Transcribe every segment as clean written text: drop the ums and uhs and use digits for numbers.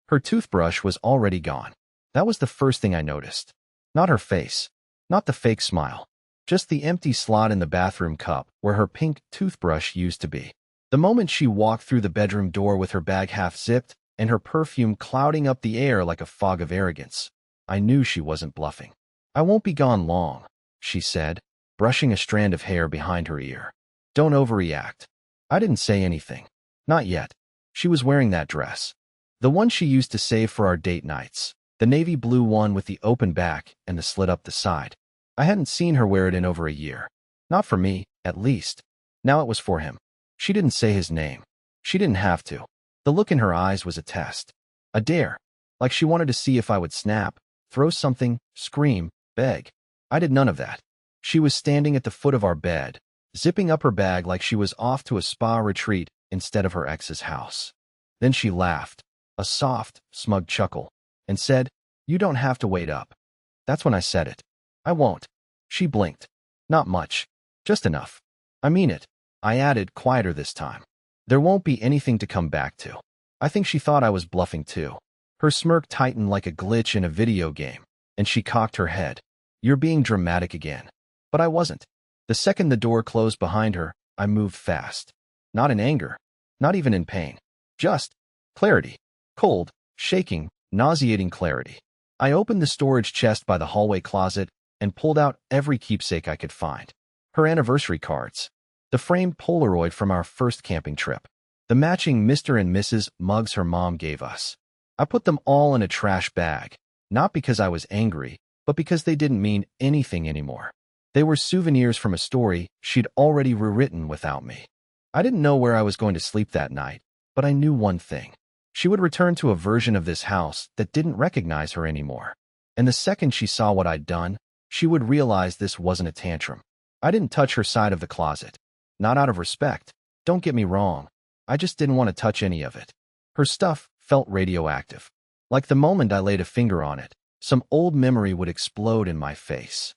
Her toothbrush was already gone. That was the first thing I noticed. Not her face. Not the fake smile. Just the empty slot in the bathroom cup where her pink toothbrush used to be. The moment she walked through the bedroom door with her bag half-zipped and her perfume clouding up the air like a fog of arrogance, I knew she wasn't bluffing. "I won't be gone long," she said, brushing a strand of hair behind her ear. "Don't overreact." I didn't say anything. Not yet. She was wearing that dress. The one she used to save for our date nights. The navy blue one with the open back and the slit up the side. I hadn't seen her wear it in over a year. Not for me, at least. Now it was for him. She didn't say his name. She didn't have to. The look in her eyes was a test. A dare. Like she wanted to see if I would snap, throw something, scream, beg. I did none of that. She was standing at the foot of our bed, zipping up her bag like she was off to a spa retreat instead of her ex's house. Then she laughed, a soft, smug chuckle, and said, "You don't have to wait up." That's when I said it. "I won't." She blinked. "Not much. Just enough." "I mean it," I added, quieter this time. "There won't be anything to come back to." I think she thought I was bluffing too. Her smirk tightened like a glitch in a video game, and she cocked her head. "You're being dramatic again." But I wasn't. The second the door closed behind her, I moved fast. Not in anger. Not even in pain. Just clarity. Cold, shaking, nauseating clarity. I opened the storage chest by the hallway closet and pulled out every keepsake I could find. Her anniversary cards. The framed Polaroid from our first camping trip. The matching Mr. and Mrs. mugs her mom gave us. I put them all in a trash bag, not because I was angry, but because they didn't mean anything anymore. They were souvenirs from a story she'd already rewritten without me. I didn't know where I was going to sleep that night, but I knew one thing. She would return to a version of this house that didn't recognize her anymore. And the second she saw what I'd done, she would realize this wasn't a tantrum. I didn't touch her side of the closet. Not out of respect. Don't get me wrong. I just didn't want to touch any of it. Her stuff felt radioactive. Like the moment I laid a finger on it, some old memory would explode in my face.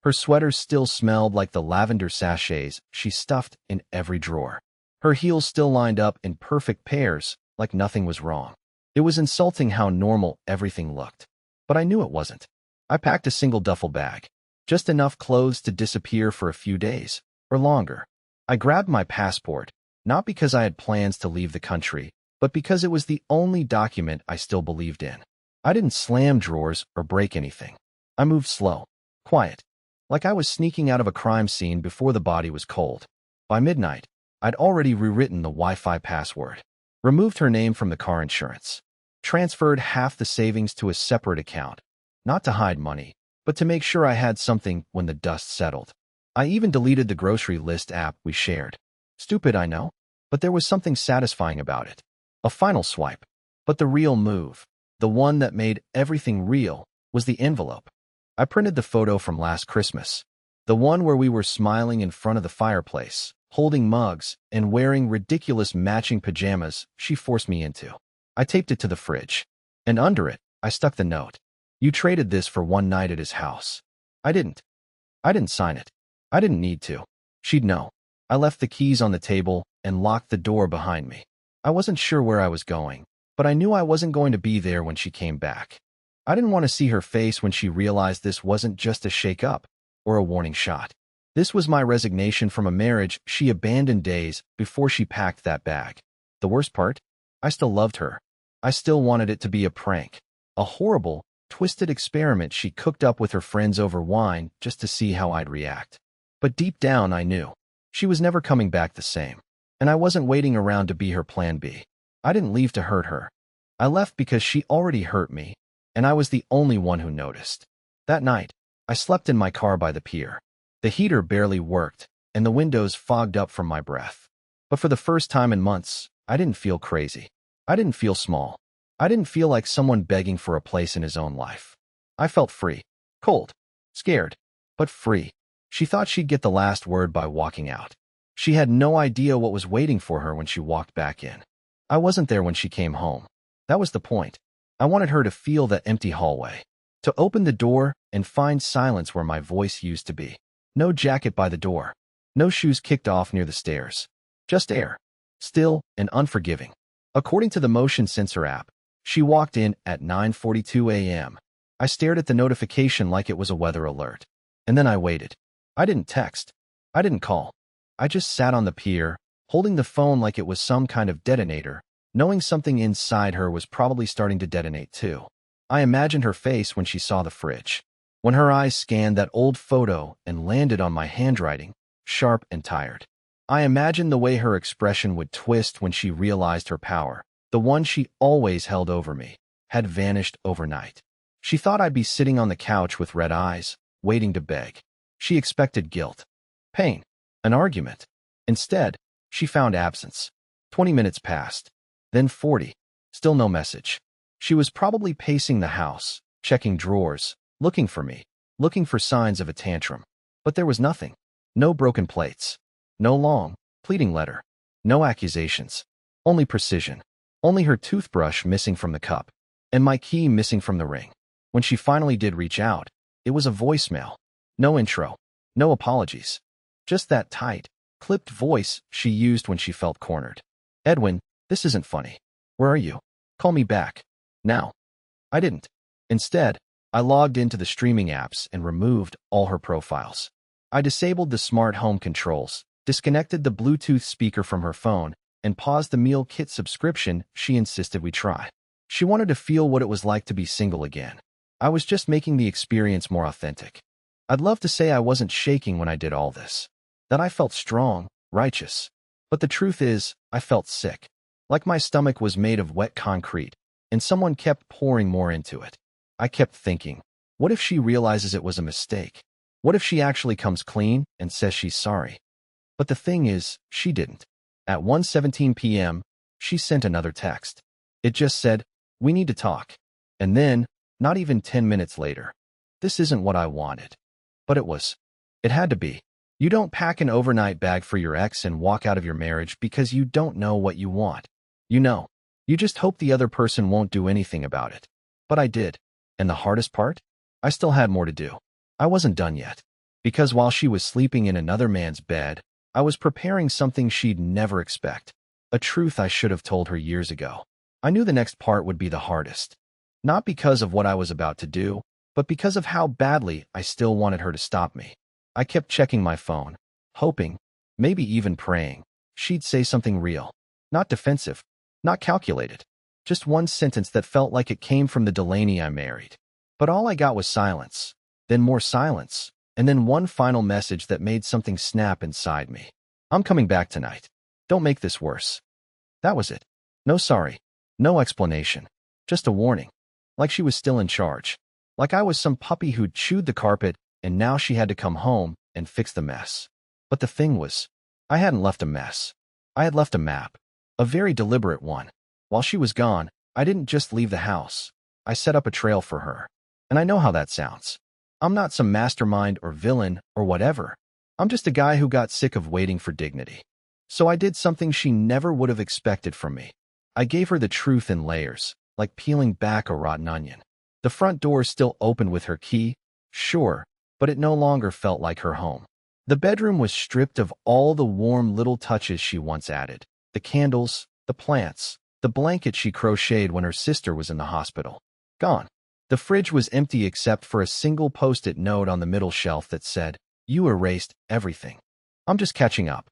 Her sweaters still smelled like the lavender sachets she stuffed in every drawer. Her heels still lined up in perfect pairs, like nothing was wrong. It was insulting how normal everything looked. But I knew it wasn't. I packed a single duffel bag. Just enough clothes to disappear for a few days, or longer. I grabbed my passport, not because I had plans to leave the country, but because it was the only document I still believed in. I didn't slam drawers or break anything. I moved slow, quiet, like I was sneaking out of a crime scene before the body was cold. By midnight, I'd already rewritten the Wi-Fi password, removed her name from the car insurance, transferred half the savings to a separate account, not to hide money, but to make sure I had something when the dust settled. I even deleted the grocery list app we shared. Stupid, I know, but there was something satisfying about it. A final swipe. But the real move, the one that made everything real, was the envelope. I printed the photo from last Christmas, the one where we were smiling in front of the fireplace, holding mugs, and wearing ridiculous matching pajamas she forced me into. I taped it to the fridge, and under it, I stuck the note. "You traded this for one night at his house." I didn't sign it. I didn't need to. She'd know. I left the keys on the table and locked the door behind me. I wasn't sure where I was going, but I knew I wasn't going to be there when she came back. I didn't want to see her face when she realized this wasn't just a shake-up or a warning shot. This was my resignation from a marriage she abandoned days before she packed that bag. The worst part? I still loved her. I still wanted it to be a prank. A horrible, twisted experiment she cooked up with her friends over wine just to see how I'd react. But deep down, I knew. She was never coming back the same. And I wasn't waiting around to be her plan B. I didn't leave to hurt her. I left because she already hurt me, and I was the only one who noticed. That night, I slept in my car by the pier. The heater barely worked, and the windows fogged up from my breath. But for the first time in months, I didn't feel crazy. I didn't feel small. I didn't feel like someone begging for a place in his own life. I felt free. Cold. Scared. But free. She thought she'd get the last word by walking out. She had no idea what was waiting for her when she walked back in. I wasn't there when she came home. That was the point. I wanted her to feel that empty hallway, to open the door and find silence where my voice used to be. No jacket by the door. No shoes kicked off near the stairs. Just air. Still and unforgiving. According to the motion sensor app, She walked in at 9:42 a.m. I stared at the notification like it was a weather alert. And then I waited. I didn't text. I didn't call. I just sat on the pier, holding the phone like it was some kind of detonator, knowing something inside her was probably starting to detonate too. I imagined her face when she saw the fridge. When her eyes scanned that old photo and landed on my handwriting, sharp and tired. I imagined the way her expression would twist when she realized her power, the one she always held over me, had vanished overnight. She thought I'd be sitting on the couch with red eyes, waiting to beg. She expected guilt, pain, an argument. Instead, she found absence. 20 minutes passed, then 40, still no message. She was probably pacing the house, checking drawers, looking for me, looking for signs of a tantrum. But there was nothing. No broken plates. No long, pleading letter. No accusations. Only precision. Only her toothbrush missing from the cup. And my key missing from the ring. When she finally did reach out, it was a voicemail. No intro. No apologies. Just that tight, clipped voice she used when she felt cornered. Edwin, this isn't funny. Where are you? Call me back. Now. I didn't. Instead, I logged into the streaming apps and removed all her profiles. I disabled the smart home controls, disconnected the Bluetooth speaker from her phone, and paused the meal kit subscription she insisted we try. She wanted to feel what it was like to be single again. I was just making the experience more authentic. I'd love to say I wasn't shaking when I did all this, that I felt strong, righteous. But the truth is, I felt sick, like my stomach was made of wet concrete, and someone kept pouring more into it. I kept thinking, what if she realizes it was a mistake? What if she actually comes clean and says she's sorry? But the thing is, she didn't. At 1:17 p.m., she sent another text. It just said, we need to talk. And then, not even 10 minutes later, this isn't what I wanted. But it was. It had to be. You don't pack an overnight bag for your ex and walk out of your marriage because you don't know what you want. You know. You just hope the other person won't do anything about it. But I did. And the hardest part? I still had more to do. I wasn't done yet. Because while she was sleeping in another man's bed, I was preparing something she'd never expect. A truth I should have told her years ago. I knew the next part would be the hardest. Not because of what I was about to do, but because of how badly I still wanted her to stop me. I kept checking my phone, hoping, maybe even praying, she'd say something real. Not defensive, not calculated. Just one sentence that felt like it came from the Delaney I married. But all I got was silence, then more silence, and then one final message that made something snap inside me. I'm coming back tonight. Don't make this worse. That was it. No sorry. No explanation. Just a warning. Like she was still in charge. Like I was some puppy who'd chewed the carpet and now she had to come home and fix the mess. But the thing was, I hadn't left a mess. I had left a map. A very deliberate one. While she was gone, I didn't just leave the house. I set up a trail for her. And I know how that sounds. I'm not some mastermind or villain or whatever. I'm just a guy who got sick of waiting for dignity. So I did something she never would have expected from me. I gave her the truth in layers, like peeling back a rotten onion. The front door still opened with her key, sure, but it no longer felt like her home. The bedroom was stripped of all the warm little touches she once added. The candles, the plants, the blanket she crocheted when her sister was in the hospital. Gone. The fridge was empty except for a single post-it note on the middle shelf that said, "You erased everything. I'm just catching up."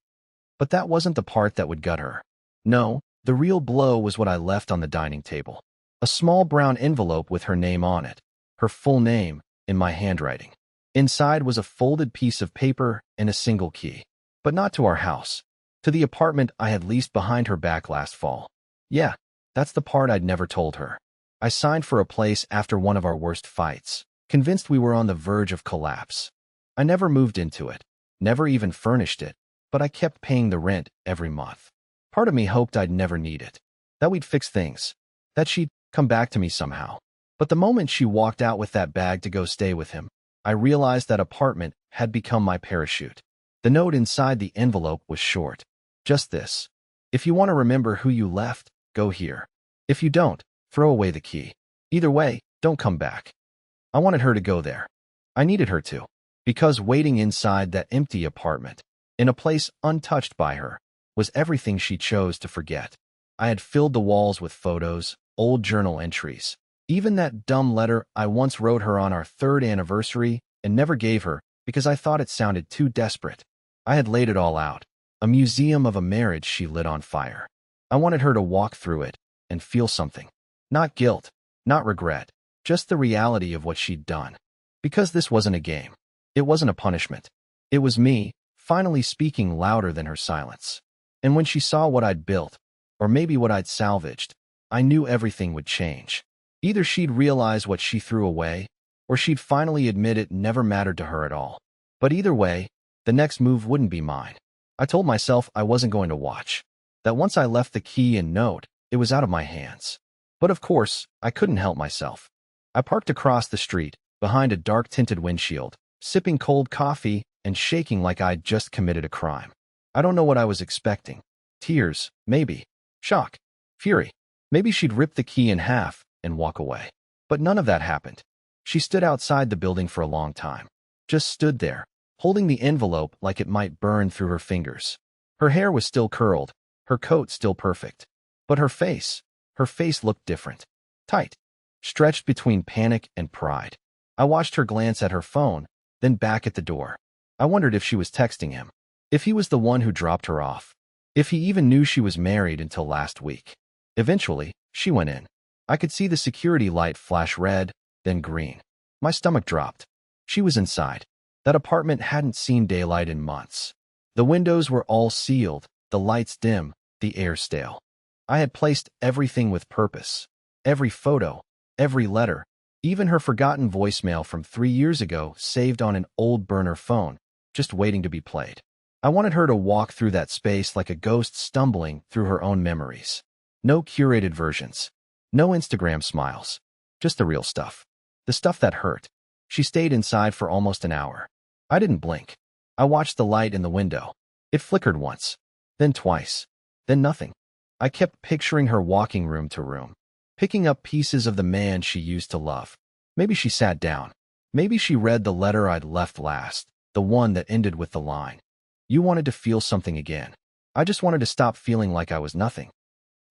But that wasn't the part that would gut her. No, the real blow was what I left on the dining table. A small brown envelope with her name on it, her full name, in my handwriting. Inside was a folded piece of paper and a single key. But not to our house. To the apartment I had leased behind her back last fall. Yeah, that's the part I'd never told her. I signed for a place after one of our worst fights, convinced we were on the verge of collapse. I never moved into it, never even furnished it, but I kept paying the rent every month. Part of me hoped I'd never need it, that we'd fix things, that she'd come back to me somehow. But the moment she walked out with that bag to go stay with him, I realized that apartment had become my parachute. The note inside the envelope was short. Just this. If you want to remember who you left, go here. If you don't, throw away the key. Either way, don't come back. I wanted her to go there. I needed her to. Because waiting inside that empty apartment, in a place untouched by her, was everything she chose to forget. I had filled the walls with photos, old journal entries. Even that dumb letter I once wrote her on our 3rd anniversary and never gave her because I thought it sounded too desperate. I had laid it all out. A museum of a marriage she lit on fire. I wanted her to walk through it and feel something. Not guilt, not regret, just the reality of what she'd done. Because this wasn't a game. It wasn't a punishment. It was me, finally speaking louder than her silence. And when she saw what I'd built, or maybe what I'd salvaged, I knew everything would change. Either she'd realize what she threw away, or she'd finally admit it never mattered to her at all. But either way, the next move wouldn't be mine. I told myself I wasn't going to watch. That once I left the key and note, it was out of my hands. But of course, I couldn't help myself. I parked across the street, behind a dark-tinted windshield, sipping cold coffee and shaking like I'd just committed a crime. I don't know what I was expecting. Tears, maybe. Shock. Fury. Maybe she'd rip the key in half and walk away. But none of that happened. She stood outside the building for a long time. Just stood there, holding the envelope like it might burn through her fingers. Her hair was still curled, her coat still perfect. But her face looked different. Tight. Stretched between panic and pride. I watched her glance at her phone, then back at the door. I wondered if she was texting him. If he was the one who dropped her off. If he even knew she was married until last week. Eventually, she went in. I could see the security light flash red, then green. My stomach dropped. She was inside. That apartment hadn't seen daylight in months. The windows were all sealed, the lights dim, the air stale. I had placed everything with purpose. Every photo, every letter, even her forgotten voicemail from 3 years ago saved on an old burner phone, just waiting to be played. I wanted her to walk through that space like a ghost stumbling through her own memories. No curated versions. No Instagram smiles. Just the real stuff. The stuff that hurt. She stayed inside for almost an hour. I didn't blink. I watched the light in the window. It flickered once, then twice, then nothing. I kept picturing her walking room to room, picking up pieces of the man she used to love. Maybe she sat down. Maybe she read the letter I'd left last, the one that ended with the line, "You wanted to feel something again." I just wanted to stop feeling like I was nothing.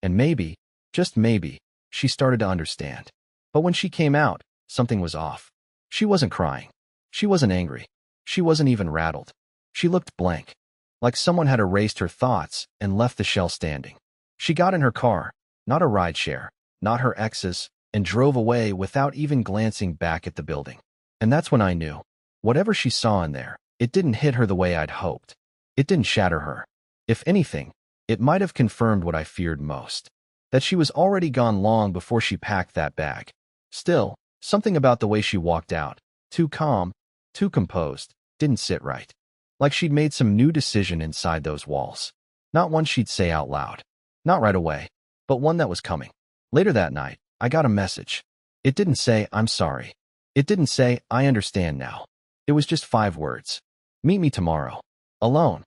And maybe, just maybe, she started to understand. But when she came out, something was off. She wasn't crying. She wasn't angry. She wasn't even rattled. She looked blank, like someone had erased her thoughts and left the shell standing. She got in her car, not a rideshare, not her ex's, and drove away without even glancing back at the building. And that's when I knew. Whatever she saw in there, it didn't hit her the way I'd hoped. It didn't shatter her. If anything, it might have confirmed what I feared most. That she was already gone long before she packed that bag. Still, something about the way she walked out, too calm, too composed, didn't sit right. Like she'd made some new decision inside those walls. Not one she'd say out loud. Not right away, but one that was coming. Later that night, I got a message. It didn't say, "I'm sorry." It didn't say, "I understand now." It was just 5 words. "Meet me tomorrow. Alone."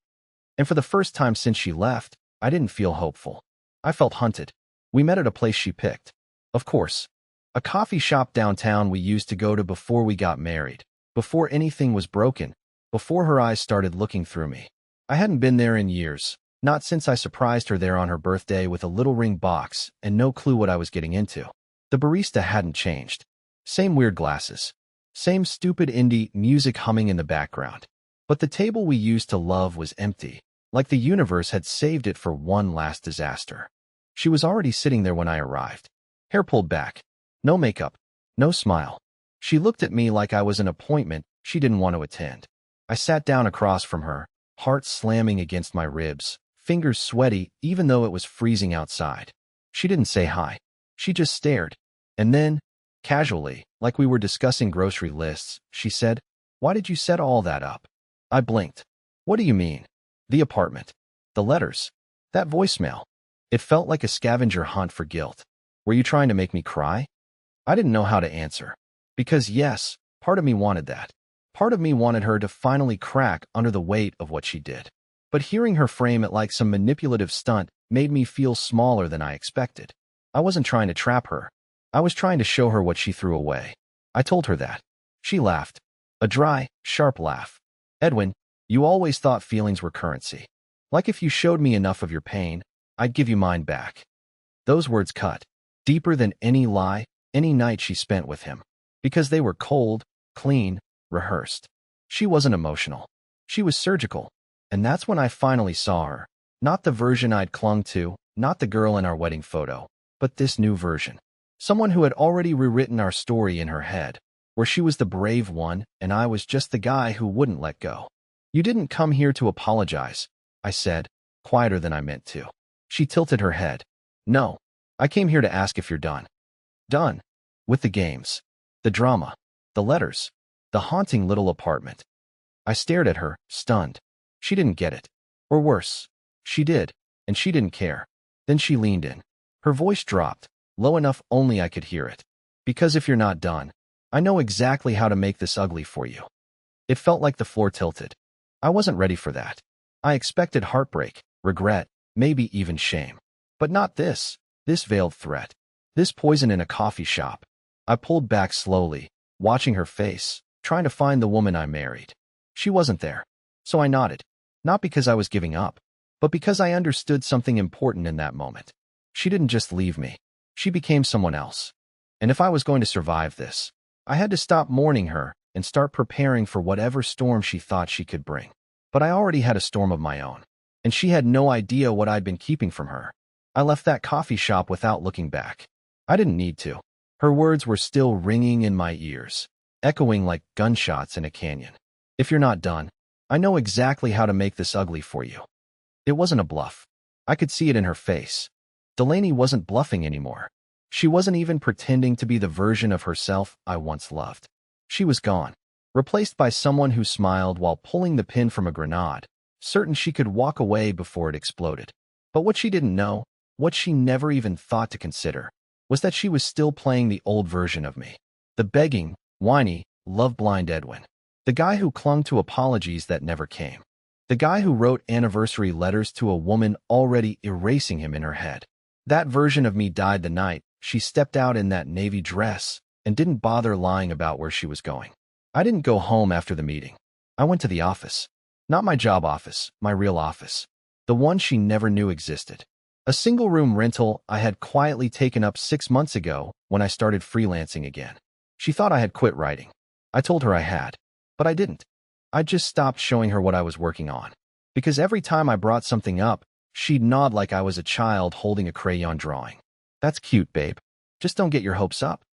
And for the first time since she left, I didn't feel hopeful. I felt hunted. We met at a place she picked. Of course. A coffee shop downtown we used to go to before we got married, before anything was broken, before her eyes started looking through me. I hadn't been there in years, not since I surprised her there on her birthday with a little ring box and no clue what I was getting into. The barista hadn't changed. Same weird glasses. Same stupid indie music humming in the background. But the table we used to love was empty, like the universe had saved it for one last disaster. She was already sitting there when I arrived. Hair pulled back. No makeup. No smile. She looked at me like I was an appointment she didn't want to attend. I sat down across from her, heart slamming against my ribs, fingers sweaty even though it was freezing outside. She didn't say hi. She just stared. And then, casually, like we were discussing grocery lists, she said, "Why did you set all that up?" I blinked. "What do you mean?" "The apartment. The letters. That voicemail." It felt like a scavenger hunt for guilt. "Were you trying to make me cry?" I didn't know how to answer. Because yes, part of me wanted that. Part of me wanted her to finally crack under the weight of what she did. But hearing her frame it like some manipulative stunt made me feel smaller than I expected. I wasn't trying to trap her. I was trying to show her what she threw away. I told her that. She laughed. A dry, sharp laugh. "Edwin, you always thought feelings were currency. Like if you showed me enough of your pain, I'd give you mine back." Those words cut. deeper than any lie, any night she spent with him. Because they were cold, clean, rehearsed. She wasn't emotional. She was surgical. And that's when I finally saw her. Not the version I'd clung to, not the girl in our wedding photo, but this new version. Someone who had already rewritten our story in her head, where she was the brave one and I was just the guy who wouldn't let go. You didn't come here to apologize, I said, quieter than I meant to. She tilted her head. No, I came here to ask if you're done. Done. With the games. The drama. The letters. The haunting little apartment. I stared at her, stunned. She didn't get it. Or worse, she did, and she didn't care. Then she leaned in. Her voice dropped, low enough only I could hear it. Because if you're not done, I know exactly how to make this ugly for you. It felt like the floor tilted. I wasn't ready for that. I expected heartbreak, regret, maybe even shame. But not this veiled threat. This poison in a coffee shop. I pulled back slowly, watching her face, trying to find the woman I married. She wasn't there. So I nodded. Not because I was giving up, but because I understood something important in that moment. She didn't just leave me. She became someone else. And if I was going to survive this, I had to stop mourning her and start preparing for whatever storm she thought she could bring. But I already had a storm of my own, and she had no idea what I'd been keeping from her. I left that coffee shop without looking back. I didn't need to. Her words were still ringing in my ears, echoing like gunshots in a canyon. If you're not done, I know exactly how to make this ugly for you. It wasn't a bluff. I could see it in her face. Delaney wasn't bluffing anymore. She wasn't even pretending to be the version of herself I once loved. She was gone, replaced by someone who smiled while pulling the pin from a grenade, certain she could walk away before it exploded. But what she didn't know, what she never even thought to consider, was that she was still playing the old version of me. The begging, whiny, love-blind Edwin. The guy who clung to apologies that never came. The guy who wrote anniversary letters to a woman already erasing him in her head. That version of me died the night she stepped out in that navy dress and didn't bother lying about where she was going. I didn't go home after the meeting. I went to the office. Not my job office, my real office. The one she never knew existed. A single-room rental I had quietly taken up 6 months ago when I started freelancing again. She thought I had quit writing. I told her I had. But I didn't. I just stopped showing her what I was working on. Because every time I brought something up, she'd nod like I was a child holding a crayon drawing. That's cute, babe. Just don't get your hopes up.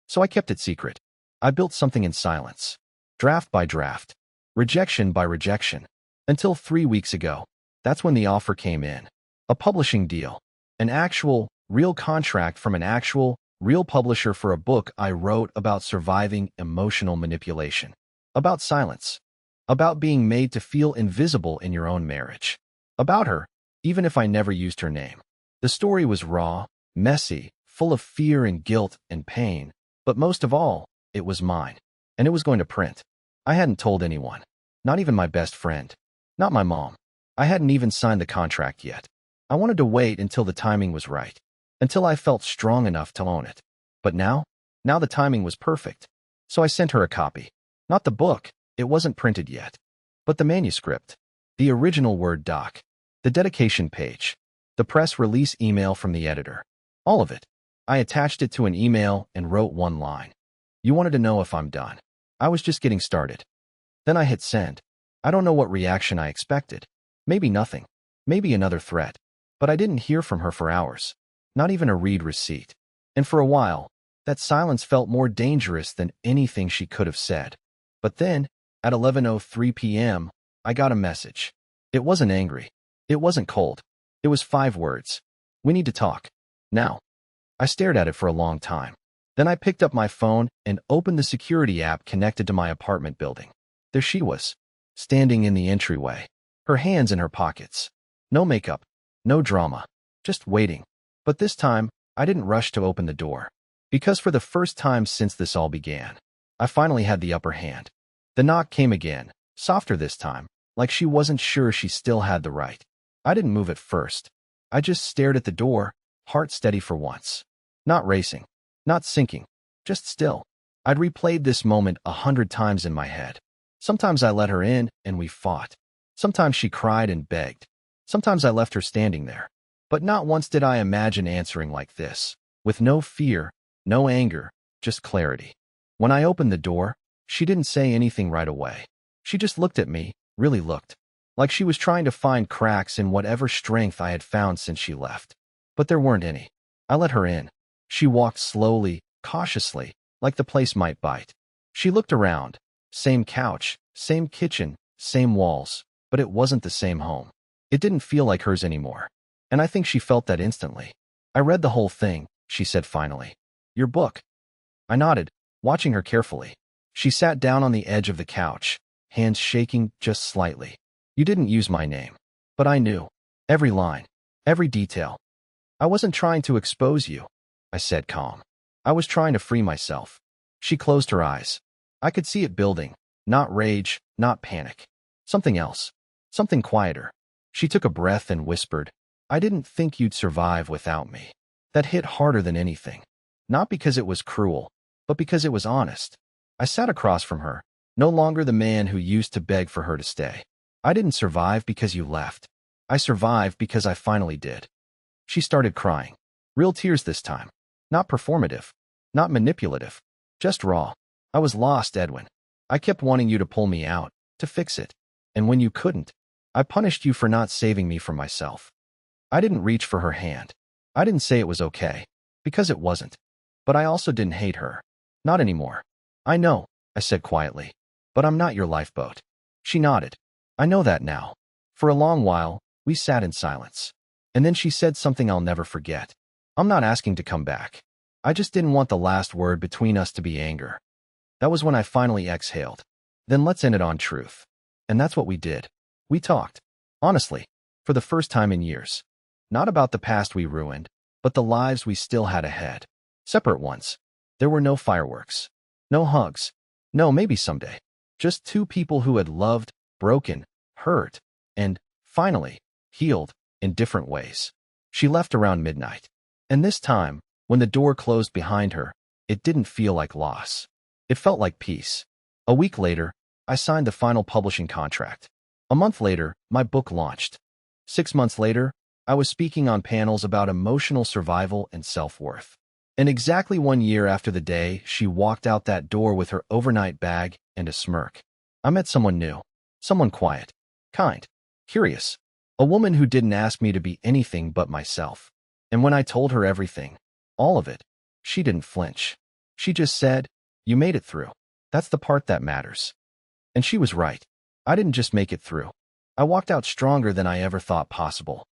So I kept it secret. I built something in silence. Draft by draft. Rejection by rejection. Until 3 weeks ago. That's when the offer came in. A publishing deal. An actual, real contract from an actual, real publisher for a book I wrote about surviving emotional manipulation. About silence. About being made to feel invisible in your own marriage. About her, even if I never used her name. The story was raw, messy, full of fear and guilt and pain, but most of all, it was mine. And it was going to print. I hadn't told anyone. Not even my best friend. Not my mom. I hadn't even signed the contract yet. I wanted to wait until the timing was right. Until I felt strong enough to own it. But now the timing was perfect. So I sent her a copy. Not the book, it wasn't printed yet. But the manuscript. The original Word doc. The dedication page. The press release email from the editor. All of it. I attached it to an email and wrote one line. You wanted to know if I'm done. I was just getting started. Then I hit send. I don't know what reaction I expected. Maybe nothing. Maybe another threat. But I didn't hear from her for hours. Not even a read receipt. And for a while, that silence felt more dangerous than anything she could have said. But then, at 11:03 p.m., I got a message. It wasn't angry. It wasn't cold. It was 5 words. We need to talk. Now. I stared at it for a long time. Then I picked up my phone and opened the security app connected to my apartment building. There she was, standing in the entryway, her hands in her pockets. No makeup, no drama, just waiting. But this time, I didn't rush to open the door. Because for the first time since this all began, I finally had the upper hand. The knock came again, softer this time, like she wasn't sure she still had the right. I didn't move at first. I just stared at the door, heart steady for once. Not racing, not sinking, just still. I'd replayed this moment 100 times in my head. Sometimes I let her in and we fought. Sometimes she cried and begged. Sometimes I left her standing there. But not once did I imagine answering like this. with no fear, no anger, just clarity. When I opened the door, she didn't say anything right away. She just looked at me, really looked, like she was trying to find cracks in whatever strength I had found since she left. But there weren't any. I let her in. She walked slowly, cautiously, like the place might bite. She looked around. Same couch, same kitchen, same walls, but it wasn't the same home. It didn't feel like hers anymore. And I think she felt that instantly. I read the whole thing, she said finally. Your book. I nodded, watching her carefully. She sat down on the edge of the couch, hands shaking just slightly. You didn't use my name. But I knew. Every line. Every detail. I wasn't trying to expose you, I said calm. I was trying to free myself. She closed her eyes. I could see it building. Not rage, not panic. Something else. Something quieter. She took a breath and whispered, I didn't think you'd survive without me. That hit harder than anything. Not because it was cruel, but because it was honest. I sat across from her, no longer the man who used to beg for her to stay. I didn't survive because you left. I survived because I finally did. She started crying. Real tears this time. Not performative. Not manipulative. Just raw. I was lost, Edwin. I kept wanting you to pull me out, to fix it. And when you couldn't, I punished you for not saving me from myself. I didn't reach for her hand. I didn't say it was okay, because it wasn't. But I also didn't hate her. Not anymore. I know, I said quietly. But I'm not your lifeboat. She nodded. I know that now. For a long while, we sat in silence. And then she said something I'll never forget. I'm not asking to come back. I just didn't want the last word between us to be anger. That was when I finally exhaled. Then let's end it on truth. And that's what we did. We talked. Honestly. For the first time in years. Not about the past we ruined, but the lives we still had ahead. Separate ones. There were no fireworks. No hugs. No, maybe someday. Just two people who had loved, broken, hurt, and, finally, healed in different ways. She left around midnight. And this time, when the door closed behind her, it didn't feel like loss. It felt like peace. A week later, I signed the final publishing contract. A month later, my book launched. 6 months later, I was speaking on panels about emotional survival and self-worth. And exactly 1 year after the day she walked out that door with her overnight bag and a smirk, I met someone new. Someone quiet, kind, curious. A woman who didn't ask me to be anything but myself. And when I told her everything, all of it, she didn't flinch. She just said, you made it through. That's the part that matters. And she was right. I didn't just make it through. I walked out stronger than I ever thought possible.